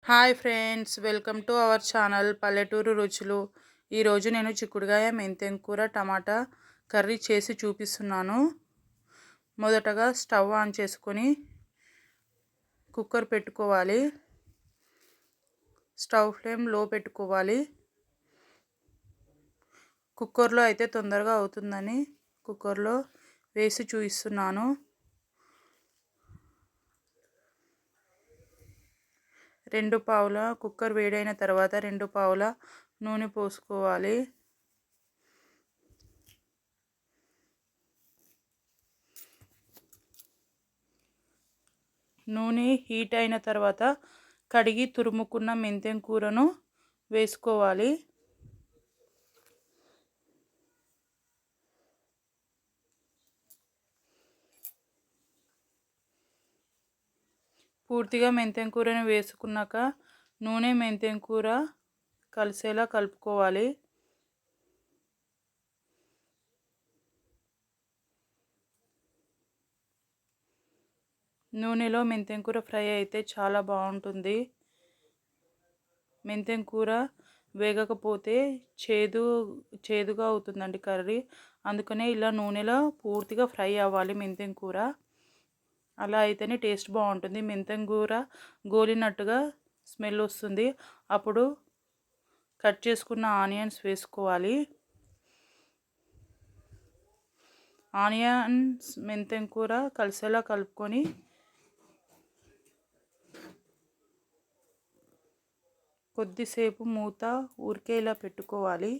Hi friends, welcome to our channel పల్లెటూరు రుచులు. ఈరోజు నేను చిక్కుడుగాయ మెంతెం కూర టమాటా కర్రీ చేసి చూపిస్తున్నాను. మొదటగా స్టవ్ ఆన్ చేసుకొని కుక్కర్ పెట్టుకోవాలి. స్టవ్ ఫ్లేమ్ లో పెట్టుకోవాలి. కుక్కర్లో అయితే తొందరగా అవుతుందని కుక్కర్లో వేసి చూపిస్తున్నాను. రెండు పావుల కుక్కర్ వేడైన తర్వాత 2 పావుల నూనె పోసుకోవాలి. నూనె హీట్ అయిన తర్వాత కడిగి తురుముకున్న మెంతెం కూరను వేసుకోవాలి. పూర్తిగా మెంతెం కూరని వేసుకున్నాక నూనె మెంతెం కూర కలిసేలా కలుపుకోవాలి. నూనెలో మెంతెం కూర ఫ్రై అయితే చాలా బాగుంటుంది. మెంతెం కూర వేగకపోతే చేదుగా అవుతుందండి కర్రీ. అందుకనే ఇలా నూనెలో పూర్తిగా ఫ్రై అవ్వాలి మెంతెం కూర. అలా అయితేనే టేస్ట్ బాగుంటుంది. మెంతెం కూర గోలినట్టుగా స్మెల్ వస్తుంది. అప్పుడు కట్ చేసుకున్న ఆనియన్స్ వేసుకోవాలి. ఆనియన్స్ మెంతెం కూర కలిసేలా కలుపుకొని కొద్దిసేపు మూత ఊరికేలా పెట్టుకోవాలి.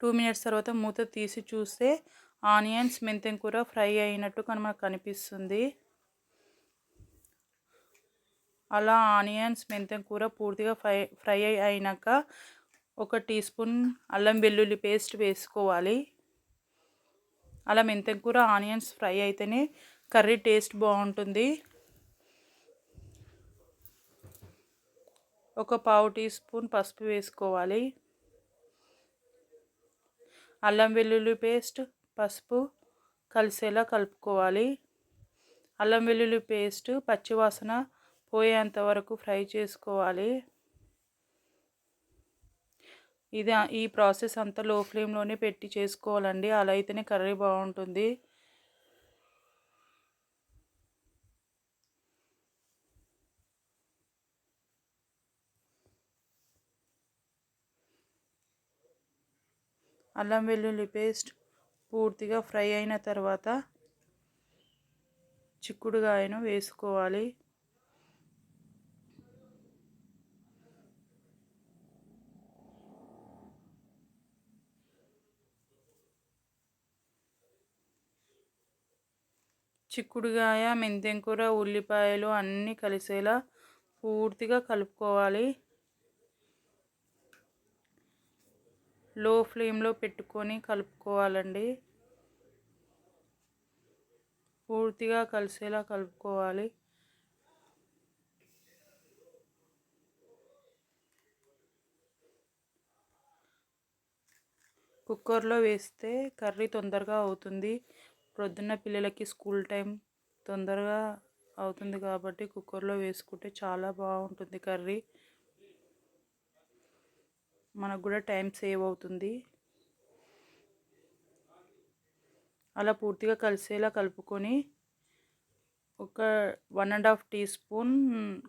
2 మినిట్స్ తర్వాత మూత తీసి చూస్తే ఆనియన్స్ మెంతెం కూర ఫ్రై అయినట్టు మనకు కనిపిస్తుంది. అలా ఆనియన్స్ మెంతెం కూర పూర్తిగా ఫ్రై అయినాక 1 టీ స్పూన్ అల్లం వెల్లుల్లి పేస్ట్ వేసుకోవాలి. అలా మెంతెం కూర ఆనియన్స్ ఫ్రై అయితేనే కర్రీ టేస్ట్ బాగుంటుంది. 1 పావు టీ స్పూన్ పసుపు వేసుకోవాలి. అల్లం వెల్లుల్లి పేస్ట్, పసుపు కలిసేలా కలుపుకోవాలి. అల్లం వెల్లుల్లి పేస్ట్ పచ్చివాసన పోయేంత వరకు ఫ్రై చేసుకోవాలి. ఈ ప్రాసెస్ అంతా లో ఫ్లేమ్లోనే పెట్టి చేసుకోవాలండి. అలా అయితేనే కర్రీ బాగుంటుంది. అల్లం వెల్లుల్లి పేస్ట్ పూర్తిగా ఫ్రై అయిన తర్వాత చిక్కుడుగాయను వేసుకోవాలి. చిక్కుడుగాయ మెంతెం కూర ఉల్లిపాయలు అన్నీ కలిసేలా పూర్తిగా కలుపుకోవాలి. లో ఫ్లేమ్లో పెట్టుకొని కలుపుకోవాలండి. పూర్తిగా కలిసేలా కలుపుకోవాలి. కుక్కర్లో వేస్తే కర్రీ తొందరగా అవుతుంది. ప్రొద్దున్న పిల్లలకి స్కూల్ టైం తొందరగా అవుతుంది కాబట్టి కుక్కర్లో వేసుకుంటే చాలా బాగుంటుంది కర్రీ. మనకు కూడా టైం సేవ్ అవుతుంది. అలా పూర్తిగా కలిసేలా కలుపుకొని 1.5 టీ స్పూన్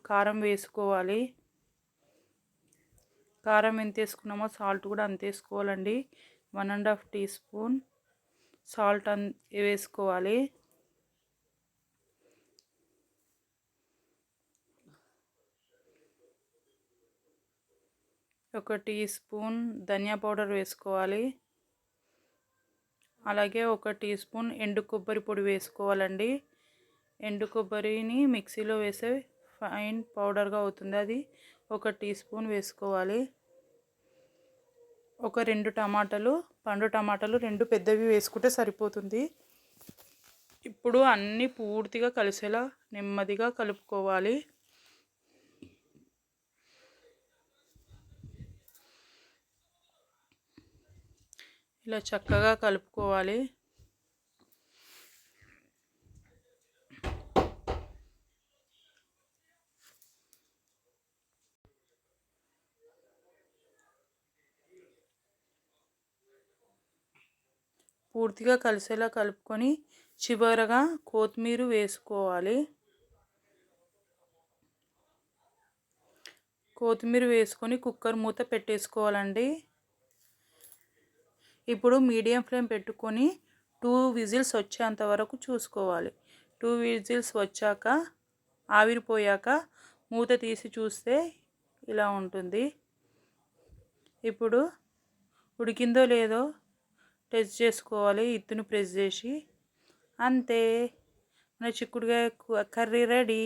కారం వేసుకోవాలి. కారం ఎంత వేసుకున్నామో సాల్ట్ కూడా అంత వేసుకోవాలండి. 1.5 టీ స్పూన్ సాల్ట్ వేసుకోవాలి. ఒక టీ స్పూన్ ధనియా పౌడర్ వేసుకోవాలి. అలాగే 1 టీ స్పూన్ ఎండు కొబ్బరి పొడి వేసుకోవాలండి. ఎండు కొబ్బరిని మిక్సీలో వేస్తే ఫైన్ పౌడర్గా అవుతుంది. అది 1 టీ స్పూన్ వేసుకోవాలి. 2 టమాటాలు, పండు టమాటాలు 2 పెద్దవి వేసుకుంటే సరిపోతుంది. ఇప్పుడు అన్నీ పూర్తిగా కలిసేలా నెమ్మదిగా కలుపుకోవాలి. ఇలా చక్కగా కలుపుకోవాలి. పూర్తిగా కలిసేలా కలుపుకొని చివరగా కొత్తిమీర వేసుకోవాలి. కొత్తిమీర వేసుకొని కుక్కర్ మూత పెట్టేసుకోవాలండి. ఇప్పుడు మీడియం ఫ్లేమ్ పెట్టుకొని 2 విజిల్స్ వచ్చేంత వరకు చూసుకోవాలి. 2 విజిల్స్ వచ్చాక ఆవిరిపోయాక మూత తీసి చూస్తే ఇలా ఉంటుంది. ఇప్పుడు ఉడికిందో లేదో టెస్ట్ చేసుకోవాలి ఇత్తును ప్రెస్ చేసి. అంతే, మన చిక్కుడుకాయ curry ready.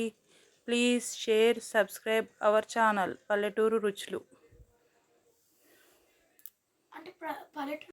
Please share, subscribe our channel పల్లెటూరు రుచులు.